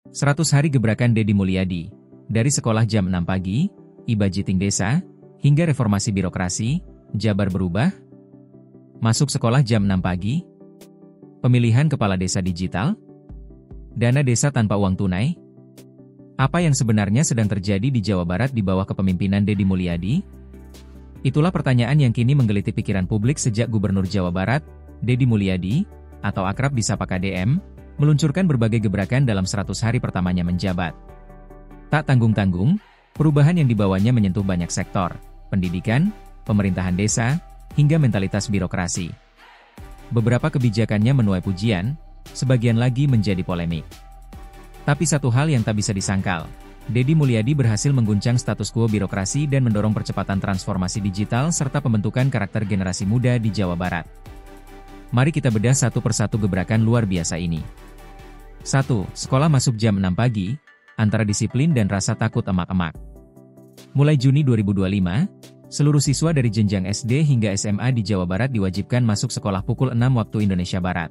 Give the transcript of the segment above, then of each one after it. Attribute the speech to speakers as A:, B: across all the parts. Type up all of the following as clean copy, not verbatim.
A: 100 hari gebrakan Deddy Mulyadi, dari sekolah jam 6 pagi, e-budgeting desa, hingga reformasi birokrasi, Jabar berubah. Masuk sekolah jam 6 pagi, pemilihan kepala desa digital, dana desa tanpa uang tunai. Apa yang sebenarnya sedang terjadi di Jawa Barat di bawah kepemimpinan Deddy Mulyadi? Itulah pertanyaan yang kini menggeliti pikiran publik sejak Gubernur Jawa Barat, Deddy Mulyadi, atau akrab disapa KDM, meluncurkan berbagai gebrakan dalam 100 hari pertamanya menjabat. Tak tanggung-tanggung, perubahan yang dibawanya menyentuh banyak sektor, pendidikan, pemerintahan desa, hingga mentalitas birokrasi. Beberapa kebijakannya menuai pujian, sebagian lagi menjadi polemik. Tapi satu hal yang tak bisa disangkal, Deddy Mulyadi berhasil mengguncang status quo birokrasi dan mendorong percepatan transformasi digital serta pembentukan karakter generasi muda di Jawa Barat. Mari kita bedah satu persatu gebrakan luar biasa ini. 1. Sekolah masuk jam 6 pagi, antara disiplin dan rasa takut emak-emak. Mulai Juni 2025, seluruh siswa dari jenjang SD hingga SMA di Jawa Barat diwajibkan masuk sekolah pukul 6 waktu Indonesia Barat.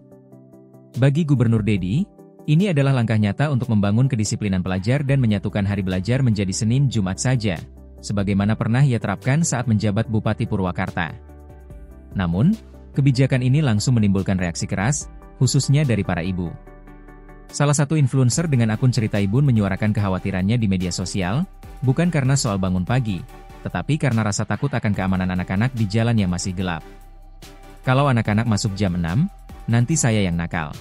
A: Bagi Gubernur Deddy, ini adalah langkah nyata untuk membangun kedisiplinan pelajar dan menyatukan hari belajar menjadi Senin Jumat saja, sebagaimana pernah ia terapkan saat menjabat Bupati Purwakarta. Namun, kebijakan ini langsung menimbulkan reaksi keras, khususnya dari para ibu. Salah satu influencer dengan akun Cerita Ibun menyuarakan kekhawatirannya di media sosial, bukan karena soal bangun pagi, tetapi karena rasa takut akan keamanan anak-anak di jalan yang masih gelap. Kalau anak-anak masuk jam 6, nanti saya yang nakal.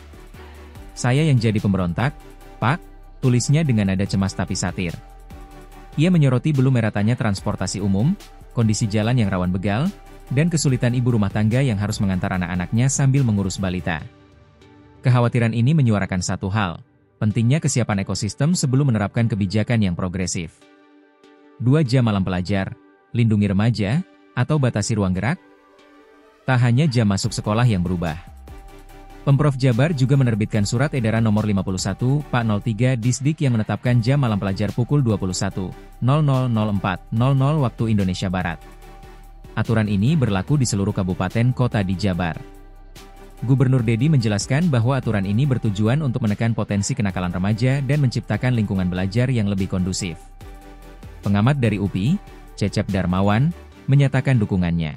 A: Saya yang jadi pemberontak, Pak, tulisnya dengan nada cemas tapi satir. Ia menyoroti belum meratanya transportasi umum, kondisi jalan yang rawan begal, dan kesulitan ibu rumah tangga yang harus mengantar anak-anaknya sambil mengurus balita. Kekhawatiran ini menyuarakan satu hal, pentingnya kesiapan ekosistem sebelum menerapkan kebijakan yang progresif. 2 jam malam pelajar, lindungi remaja, atau batasi ruang gerak? Tak hanya jam masuk sekolah yang berubah. Pemprov Jabar juga menerbitkan Surat Edaran Nomor 51, Pak 03 Disdik yang menetapkan jam malam pelajar pukul 21.00 waktu Indonesia Barat. Aturan ini berlaku di seluruh kabupaten kota di Jabar. Gubernur Deddy menjelaskan bahwa aturan ini bertujuan untuk menekan potensi kenakalan remaja dan menciptakan lingkungan belajar yang lebih kondusif. Pengamat dari UPI, Cecep Darmawan, menyatakan dukungannya.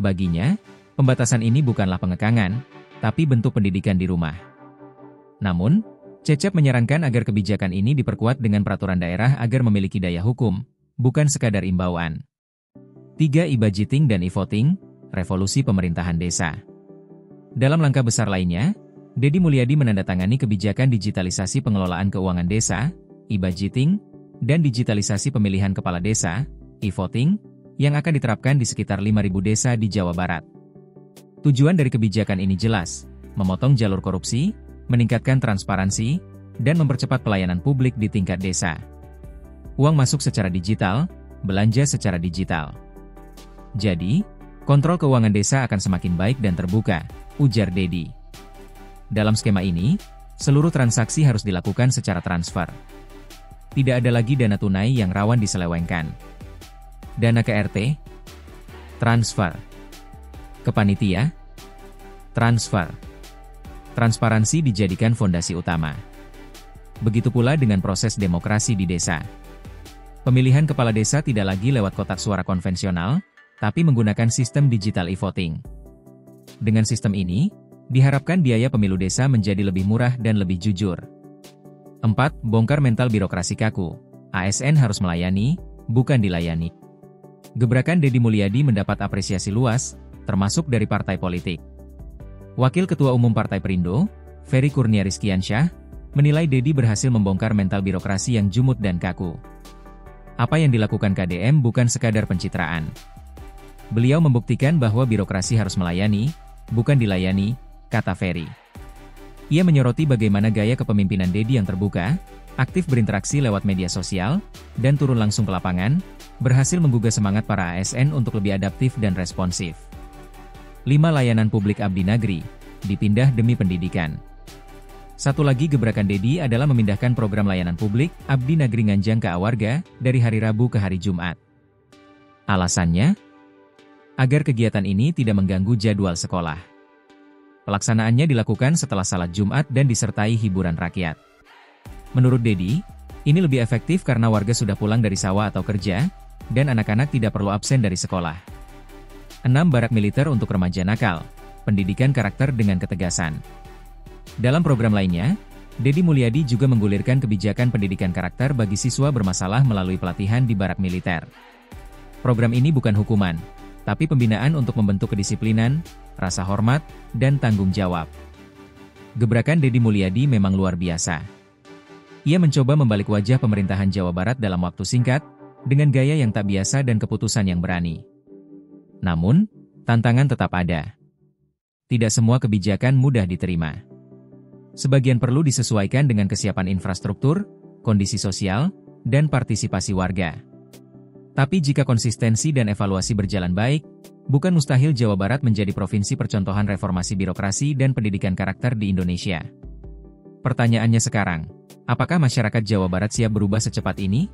A: Baginya, pembatasan ini bukanlah pengekangan, tapi bentuk pendidikan di rumah. Namun, Cecep menyarankan agar kebijakan ini diperkuat dengan peraturan daerah agar memiliki daya hukum, bukan sekadar imbauan. 3. E-budgeting dan e-voting, revolusi pemerintahan desa. Dalam langkah besar lainnya, Deddy Mulyadi menandatangani kebijakan digitalisasi pengelolaan keuangan desa, e-budgeting, dan digitalisasi pemilihan kepala desa, e-voting, yang akan diterapkan di sekitar 5.000 desa di Jawa Barat. Tujuan dari kebijakan ini jelas, memotong jalur korupsi, meningkatkan transparansi, dan mempercepat pelayanan publik di tingkat desa. Uang masuk secara digital, belanja secara digital. Jadi, kontrol keuangan desa akan semakin baik dan terbuka, ujar Deddy. Dalam skema ini, seluruh transaksi harus dilakukan secara transfer. Tidak ada lagi dana tunai yang rawan diselewengkan. Dana ke RT, transfer. Ke panitia, transfer. Transparansi dijadikan fondasi utama. Begitu pula dengan proses demokrasi di desa. Pemilihan kepala desa tidak lagi lewat kotak suara konvensional, tapi menggunakan sistem digital e-voting. Dengan sistem ini, diharapkan biaya pemilu desa menjadi lebih murah dan lebih jujur. 4. Bongkar mental birokrasi kaku. ASN harus melayani, bukan dilayani. Gebrakan Deddy Mulyadi mendapat apresiasi luas, termasuk dari partai politik. Wakil Ketua Umum Partai Perindo, Ferry Kurniarizkiansyah, menilai Deddy berhasil membongkar mental birokrasi yang jumut dan kaku. Apa yang dilakukan KDM bukan sekadar pencitraan. Beliau membuktikan bahwa birokrasi harus melayani, bukan dilayani, kata Ferry. Ia menyoroti bagaimana gaya kepemimpinan Deddy yang terbuka, aktif berinteraksi lewat media sosial, dan turun langsung ke lapangan, berhasil menggugah semangat para ASN untuk lebih adaptif dan responsif. 5. Layanan publik Abdi Negeri, dipindah demi pendidikan. Satu lagi gebrakan Deddy adalah memindahkan program layanan publik Abdi Negeri Nganjang ke Awarga dari hari Rabu ke hari Jumat. Alasannya? Agar kegiatan ini tidak mengganggu jadwal sekolah. Pelaksanaannya dilakukan setelah salat Jumat dan disertai hiburan rakyat. Menurut Dedi, ini lebih efektif karena warga sudah pulang dari sawah atau kerja, dan anak-anak tidak perlu absen dari sekolah. 6. Barak militer untuk remaja nakal. Pendidikan karakter dengan ketegasan. Dalam program lainnya, Dedi Mulyadi juga menggulirkan kebijakan pendidikan karakter bagi siswa bermasalah melalui pelatihan di barak militer. Program ini bukan hukuman, tapi pembinaan untuk membentuk kedisiplinan, rasa hormat, dan tanggung jawab. Gebrakan Dedi Mulyadi memang luar biasa. Ia mencoba membalik wajah pemerintahan Jawa Barat dalam waktu singkat, dengan gaya yang tak biasa dan keputusan yang berani. Namun, tantangan tetap ada. Tidak semua kebijakan mudah diterima. Sebagian perlu disesuaikan dengan kesiapan infrastruktur, kondisi sosial, dan partisipasi warga. Tapi jika konsistensi dan evaluasi berjalan baik, bukan mustahil Jawa Barat menjadi provinsi percontohan reformasi birokrasi dan pendidikan karakter di Indonesia. Pertanyaannya sekarang, apakah masyarakat Jawa Barat siap berubah secepat ini?